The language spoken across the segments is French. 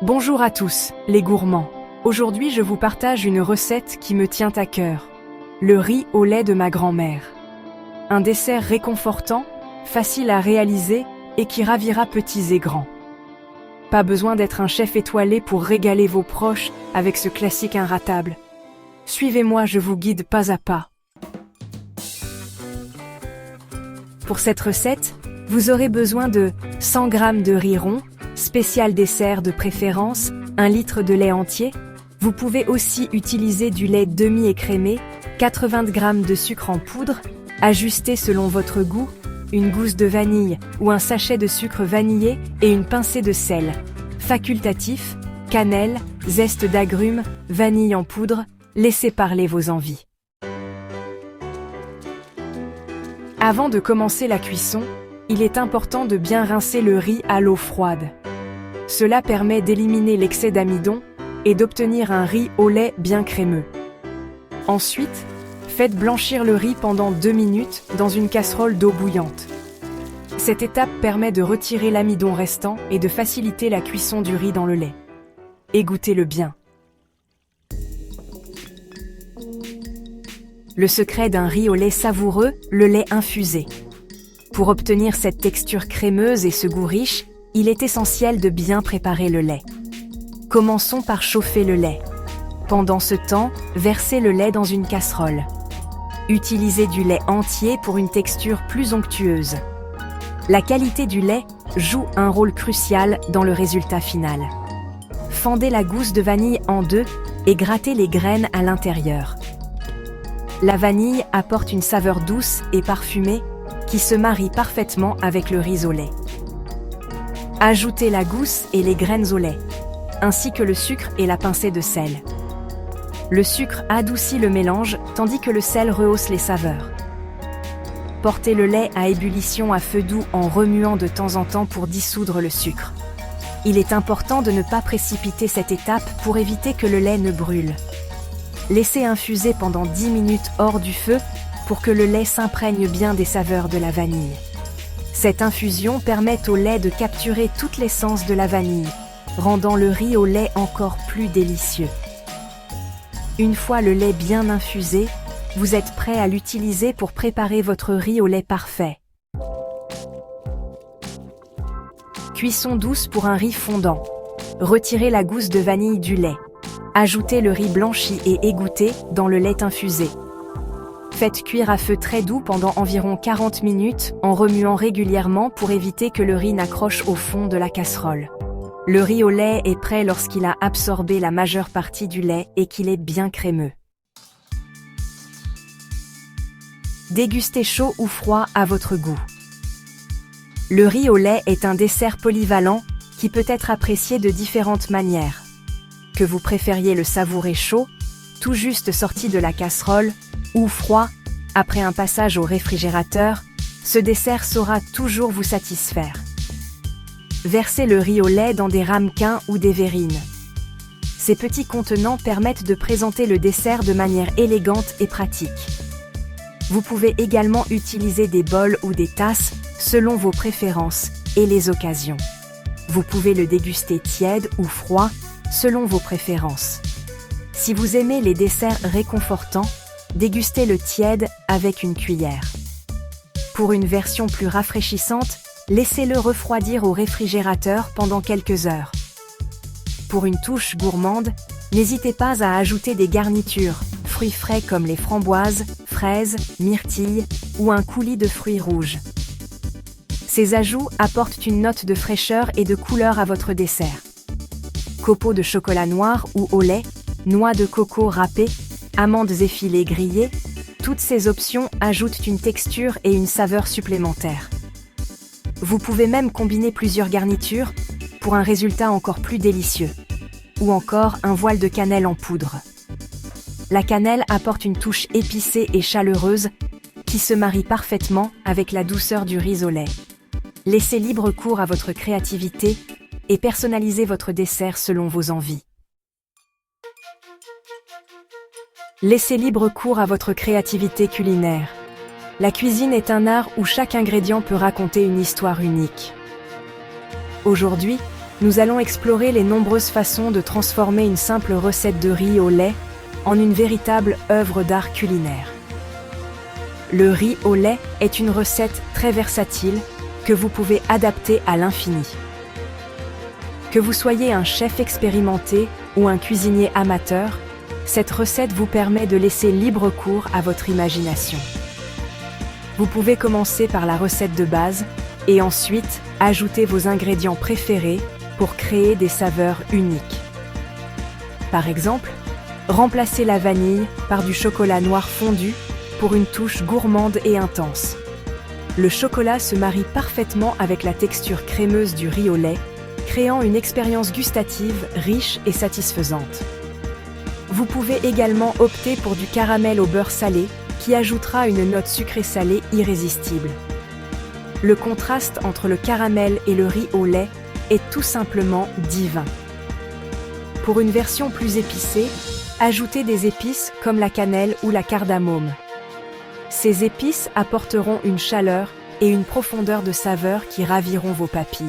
Bonjour à tous, les gourmands. Aujourd'hui, je vous partage une recette qui me tient à cœur. Le riz au lait de ma grand-mère. Un dessert réconfortant, facile à réaliser et qui ravira petits et grands. Pas besoin d'être un chef étoilé pour régaler vos proches avec ce classique inratable. Suivez-moi, je vous guide pas à pas. Pour cette recette, vous aurez besoin de 100 g de riz rond, spécial dessert de préférence, 1 litre de lait entier. Vous pouvez aussi utiliser du lait demi-écrémé, 80 g de sucre en poudre, ajusté selon votre goût, une gousse de vanille ou un sachet de sucre vanillé et une pincée de sel. Facultatif, cannelle, zeste d'agrumes, vanille en poudre, laissez parler vos envies. Avant de commencer la cuisson, il est important de bien rincer le riz à l'eau froide. Cela permet d'éliminer l'excès d'amidon et d'obtenir un riz au lait bien crémeux. Ensuite, faites blanchir le riz pendant 2 minutes dans une casserole d'eau bouillante. Cette étape permet de retirer l'amidon restant et de faciliter la cuisson du riz dans le lait. Égouttez-le bien. Le secret d'un riz au lait savoureux, le lait infusé. Pour obtenir cette texture crémeuse et ce goût riche, il est essentiel de bien préparer le lait. Commençons par chauffer le lait. Pendant ce temps, versez le lait dans une casserole. Utilisez du lait entier pour une texture plus onctueuse. La qualité du lait joue un rôle crucial dans le résultat final. Fendez la gousse de vanille en deux et grattez les graines à l'intérieur. La vanille apporte une saveur douce et parfumée qui se marie parfaitement avec le riz au lait. Ajoutez la gousse et les graines au lait, ainsi que le sucre et la pincée de sel. Le sucre adoucit le mélange, tandis que le sel rehausse les saveurs. Portez le lait à ébullition à feu doux en remuant de temps en temps pour dissoudre le sucre. Il est important de ne pas précipiter cette étape pour éviter que le lait ne brûle. Laissez infuser pendant 10 minutes hors du feu pour que le lait s'imprègne bien des saveurs de la vanille. Cette infusion permet au lait de capturer toute l'essence de la vanille, rendant le riz au lait encore plus délicieux. Une fois le lait bien infusé, vous êtes prêt à l'utiliser pour préparer votre riz au lait parfait. Cuisson douce pour un riz fondant. Retirez la gousse de vanille du lait. Ajoutez le riz blanchi et égoutté dans le lait infusé. Faites cuire à feu très doux pendant environ 40 minutes en remuant régulièrement pour éviter que le riz n'accroche au fond de la casserole. Le riz au lait est prêt lorsqu'il a absorbé la majeure partie du lait et qu'il est bien crémeux. Dégustez chaud ou froid à votre goût. Le riz au lait est un dessert polyvalent qui peut être apprécié de différentes manières. Que vous préfériez le savourer chaud, tout juste sorti de la casserole, ou froid, après un passage au réfrigérateur, ce dessert saura toujours vous satisfaire. Versez le riz au lait dans des ramequins ou des verrines. Ces petits contenants permettent de présenter le dessert de manière élégante et pratique. Vous pouvez également utiliser des bols ou des tasses selon vos préférences et les occasions. Vous pouvez le déguster tiède ou froid selon vos préférences. Si vous aimez les desserts réconfortants, dégustez le tiède avec une cuillère. Pour une version plus rafraîchissante, laissez-le refroidir au réfrigérateur pendant quelques heures. Pour une touche gourmande, n'hésitez pas à ajouter des garnitures, fruits frais comme les framboises, fraises, myrtilles ou un coulis de fruits rouges. Ces ajouts apportent une note de fraîcheur et de couleur à votre dessert. Copeaux de chocolat noir ou au lait, noix de coco râpées, amandes effilées grillées, toutes ces options ajoutent une texture et une saveur supplémentaires. Vous pouvez même combiner plusieurs garnitures pour un résultat encore plus délicieux. Ou encore un voile de cannelle en poudre. La cannelle apporte une touche épicée et chaleureuse qui se marie parfaitement avec la douceur du riz au lait. Laissez libre cours à votre créativité et personnalisez votre dessert selon vos envies. Laissez libre cours à votre créativité culinaire. La cuisine est un art où chaque ingrédient peut raconter une histoire unique. Aujourd'hui, nous allons explorer les nombreuses façons de transformer une simple recette de riz au lait en une véritable œuvre d'art culinaire. Le riz au lait est une recette très versatile que vous pouvez adapter à l'infini. Que vous soyez un chef expérimenté ou un cuisinier amateur, cette recette vous permet de laisser libre cours à votre imagination. Vous pouvez commencer par la recette de base et ensuite ajouter vos ingrédients préférés pour créer des saveurs uniques. Par exemple, remplacez la vanille par du chocolat noir fondu pour une touche gourmande et intense. Le chocolat se marie parfaitement avec la texture crémeuse du riz au lait, créant une expérience gustative riche et satisfaisante. Vous pouvez également opter pour du caramel au beurre salé, qui ajoutera une note sucrée-salée irrésistible. Le contraste entre le caramel et le riz au lait est tout simplement divin. Pour une version plus épicée, ajoutez des épices comme la cannelle ou la cardamome. Ces épices apporteront une chaleur et une profondeur de saveur qui raviront vos papilles.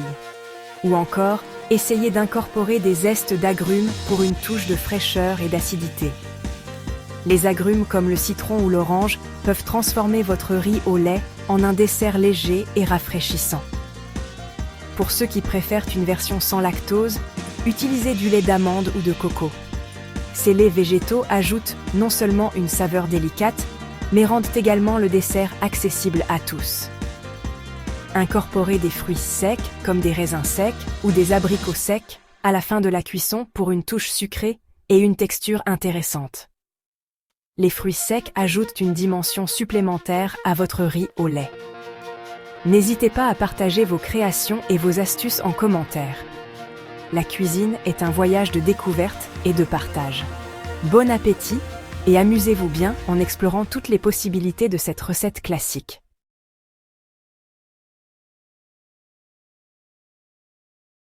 Ou encore, essayez d'incorporer des zestes d'agrumes pour une touche de fraîcheur et d'acidité. Les agrumes comme le citron ou l'orange peuvent transformer votre riz au lait en un dessert léger et rafraîchissant. Pour ceux qui préfèrent une version sans lactose, utilisez du lait d'amande ou de coco. Ces laits végétaux ajoutent non seulement une saveur délicate, mais rendent également le dessert accessible à tous. Incorporez des fruits secs, comme des raisins secs ou des abricots secs, à la fin de la cuisson pour une touche sucrée et une texture intéressante. Les fruits secs ajoutent une dimension supplémentaire à votre riz au lait. N'hésitez pas à partager vos créations et vos astuces en commentaire. La cuisine est un voyage de découverte et de partage. Bon appétit et amusez-vous bien en explorant toutes les possibilités de cette recette classique.